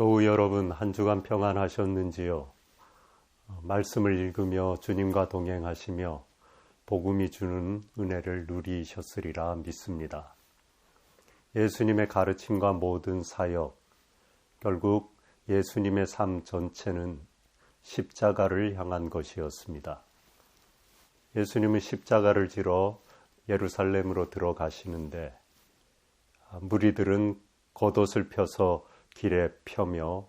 교우 여러분, 한 주간 평안하셨는지요? 말씀을 읽으며 주님과 동행하시며 복음이 주는 은혜를 누리셨으리라 믿습니다. 예수님의 가르침과 모든 사역, 결국 예수님의 삶 전체는 십자가를 향한 것이었습니다. 예수님은 십자가를 지러 예루살렘으로 들어가시는데 무리들은 겉옷을 펴서 길에 펴며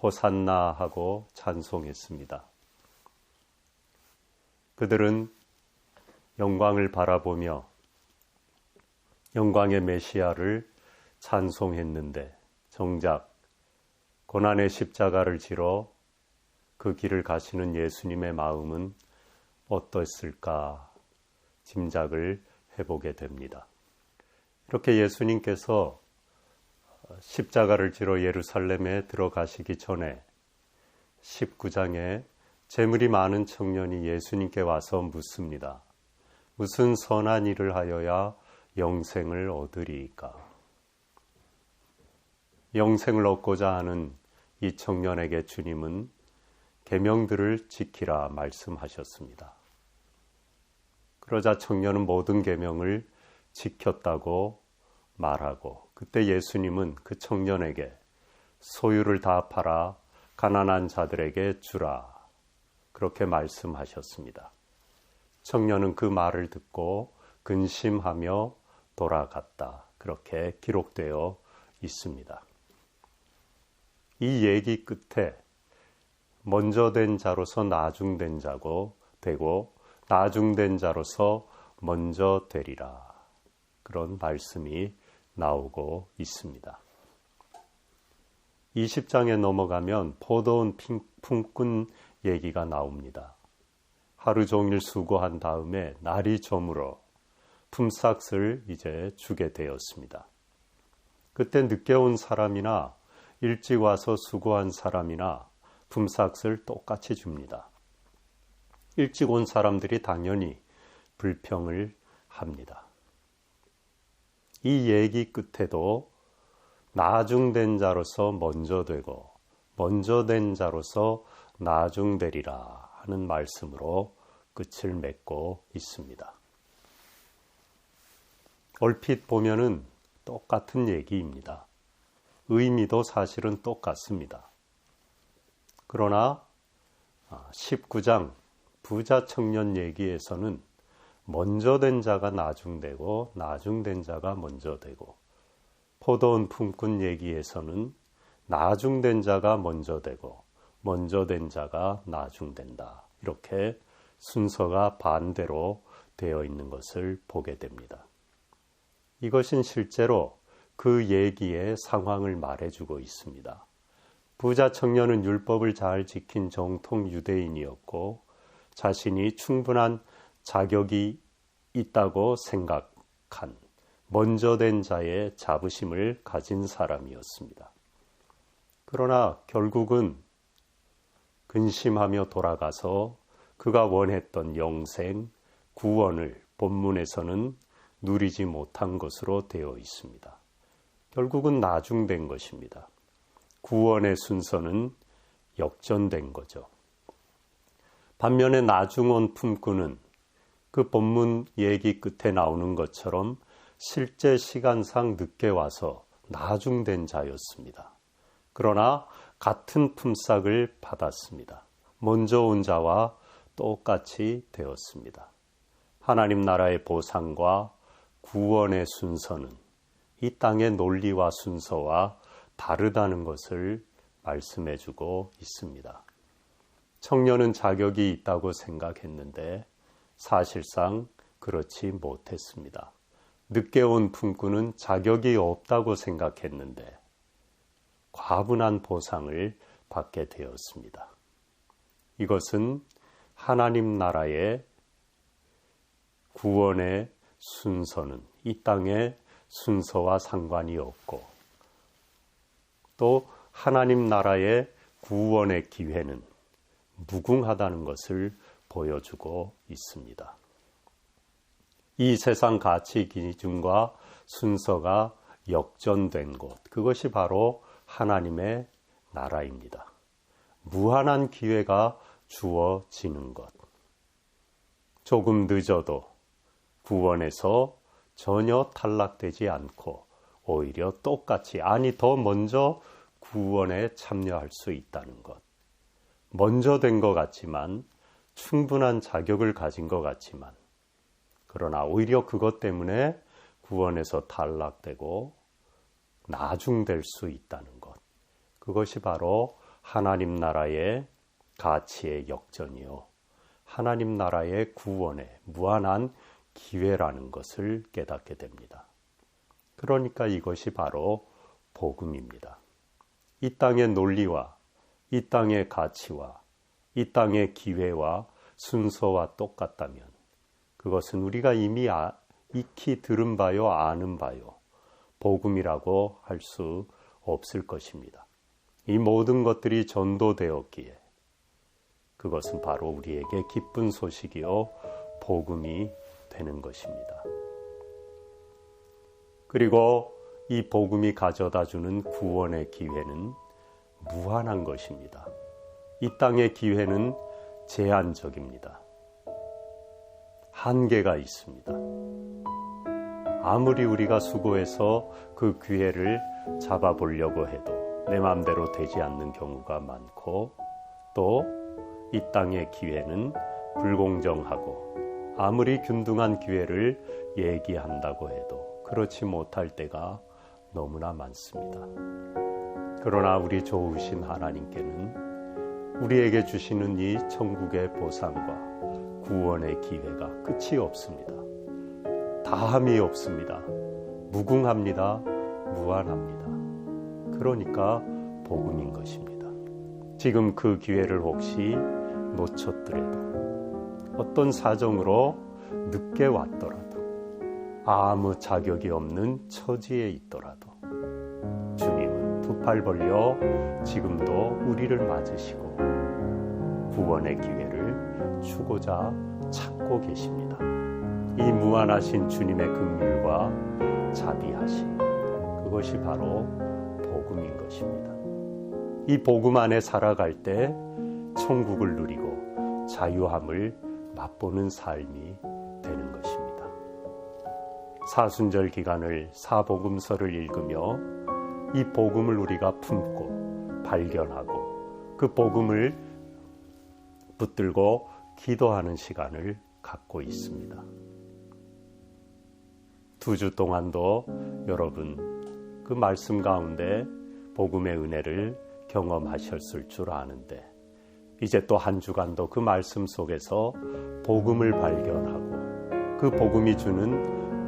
호산나 하고 찬송했습니다. 그들은 영광을 바라보며 영광의 메시아를 찬송했는데 정작 고난의 십자가를 지러 그 길을 가시는 예수님의 마음은 어떠했을까 짐작을 해보게 됩니다. 이렇게 예수님께서 십자가를 지러 예루살렘에 들어가시기 전에 19장에 재물이 많은 청년이 예수님께 와서 묻습니다. 무슨 선한 일을 하여야 영생을 얻으리이까? 영생을 얻고자 하는 이 청년에게 주님은 계명들을 지키라 말씀하셨습니다. 그러자 청년은 모든 계명을 지켰다고 말하고 그때 예수님은 그 청년에게 소유를 다 팔아 가난한 자들에게 주라 그렇게 말씀하셨습니다. 청년은 그 말을 듣고 근심하며 돌아갔다. 그렇게 기록되어 있습니다. 이 얘기 끝에 먼저 된 자로서 나중된 자고 되고 나중된 자로서 먼저 되리라. 그런 말씀이 나오고 있습니다. 20장에 넘어가면 포도원 품꾼 얘기가 나옵니다. 하루 종일 수고한 다음에 날이 저물어 품삯을 이제 주게 되었습니다. 그때 늦게 온 사람이나 일찍 와서 수고한 사람이나 품삯을 똑같이 줍니다. 일찍 온 사람들이 당연히 불평을 합니다. 이 얘기 끝에도 나중된 자로서 먼저 되고 먼저 된 자로서 나중되리라 하는 말씀으로 끝을 맺고 있습니다. 얼핏 보면은 똑같은 얘기입니다. 의미도 사실은 똑같습니다. 그러나 19장 부자 청년 얘기에서는 먼저 된 자가 나중되고 나중된 자가 먼저 되고 포도원 품꾼 얘기에서는 나중된 자가 먼저 되고 먼저 된 자가 나중된다. 이렇게 순서가 반대로 되어 있는 것을 보게 됩니다. 이것은 실제로 그 얘기의 상황을 말해주고 있습니다. 부자 청년은 율법을 잘 지킨 정통 유대인이었고 자신이 충분한 자격이 있다고 생각한 먼저 된 자의 자부심을 가진 사람이었습니다. 그러나 결국은 근심하며 돌아가서 그가 원했던 영생, 구원을 본문에서는 누리지 못한 것으로 되어 있습니다. 결국은 나중된 것입니다. 구원의 순서는 역전된 거죠. 반면에 나중 온 품꾼은 그 본문 얘기 끝에 나오는 것처럼 실제 시간상 늦게 와서 나중된 자였습니다. 그러나 같은 품삯을 받았습니다. 먼저 온 자와 똑같이 되었습니다. 하나님 나라의 보상과 구원의 순서는 이 땅의 논리와 순서와 다르다는 것을 말씀해주고 있습니다. 청년은 자격이 있다고 생각했는데 사실상 그렇지 못했습니다. 늦게 온 품꾼은 자격이 없다고 생각했는데 과분한 보상을 받게 되었습니다. 이것은 하나님 나라의 구원의 순서는 이 땅의 순서와 상관이 없고 또 하나님 나라의 구원의 기회는 무궁하다는 것을 보여주고 있습니다. 이 세상 가치 기준과 순서가 역전된 곳, 그것이 바로 하나님의 나라입니다. 무한한 기회가 주어지는 것. 조금 늦어도 구원에서 전혀 탈락되지 않고 오히려 똑같이, 아니 더 먼저 구원에 참여할 수 있다는 것. 먼저 된 것 같지만, 충분한 자격을 가진 것 같지만, 그러나 오히려 그것 때문에 구원에서 탈락되고 나중될 수 있다는 것. 그것이 바로 하나님 나라의 가치의 역전이요, 하나님 나라의 구원의 무한한 기회라는 것을 깨닫게 됩니다. 그러니까 이것이 바로 복음입니다. 이 땅의 논리와 이 땅의 가치와 이 땅의 기회와 순서와 똑같다면 그것은 우리가 이미 익히 들은 바요, 아는 바요, 복음이라고 할 수 없을 것입니다. 이 모든 것들이 전도되었기에 그것은 바로 우리에게 기쁜 소식이요, 복음이 되는 것입니다. 그리고 이 복음이 가져다주는 구원의 기회는 무한한 것입니다. 이 땅의 기회는 제한적입니다. 한계가 있습니다. 아무리 우리가 수고해서 그 기회를 잡아보려고 해도 내 마음대로 되지 않는 경우가 많고, 또 이 땅의 기회는 불공정하고 아무리 균등한 기회를 얘기한다고 해도 그렇지 못할 때가 너무나 많습니다. 그러나 우리 좋으신 하나님께는 우리에게 주시는 이 천국의 보상과 구원의 기회가 끝이 없습니다. 다함이 없습니다. 무궁합니다. 무한합니다. 그러니까 복음인 것입니다. 지금 그 기회를 혹시 놓쳤더라도, 어떤 사정으로 늦게 왔더라도, 아무 자격이 없는 처지에 있더라도 주님은 두 팔 벌려 지금도 우리를 맞으시고 구원의 기회를 주고자 찾고 계십니다. 이 무한하신 주님의 긍휼과 자비하심, 그것이 바로 복음인 것입니다. 이 복음 안에 살아갈 때 천국을 누리고 자유함을 맛보는 삶이 되는 것입니다. 사순절 기간을 사복음서를 읽으며 이 복음을 우리가 품고 발견하고 그 복음을 붙들고 기도하는 시간을 갖고 있습니다. 2주 동안도 여러분 그 말씀 가운데 복음의 은혜를 경험하셨을 줄 아는데, 이제 또 한 주간도 그 말씀 속에서 복음을 발견하고 그 복음이 주는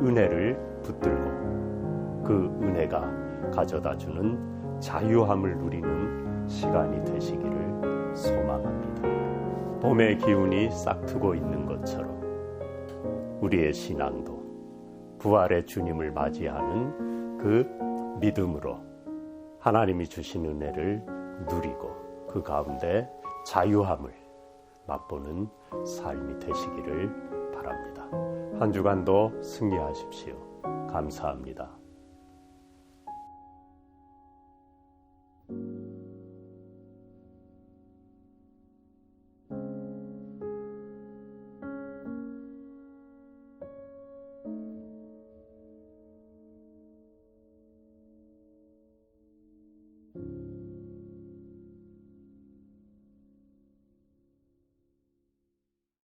은혜를 붙들고 그 은혜가 가져다주는 자유함을 누리는 시간이 되시기를 소망합니다. 봄의 기운이 싹트고 있는 것처럼 우리의 신앙도 부활의 주님을 맞이하는 그 믿음으로 하나님이 주신 은혜를 누리고 그 가운데 자유함을 맛보는 삶이 되시기를 바랍니다. 한 주간도 승리하십시오. 감사합니다.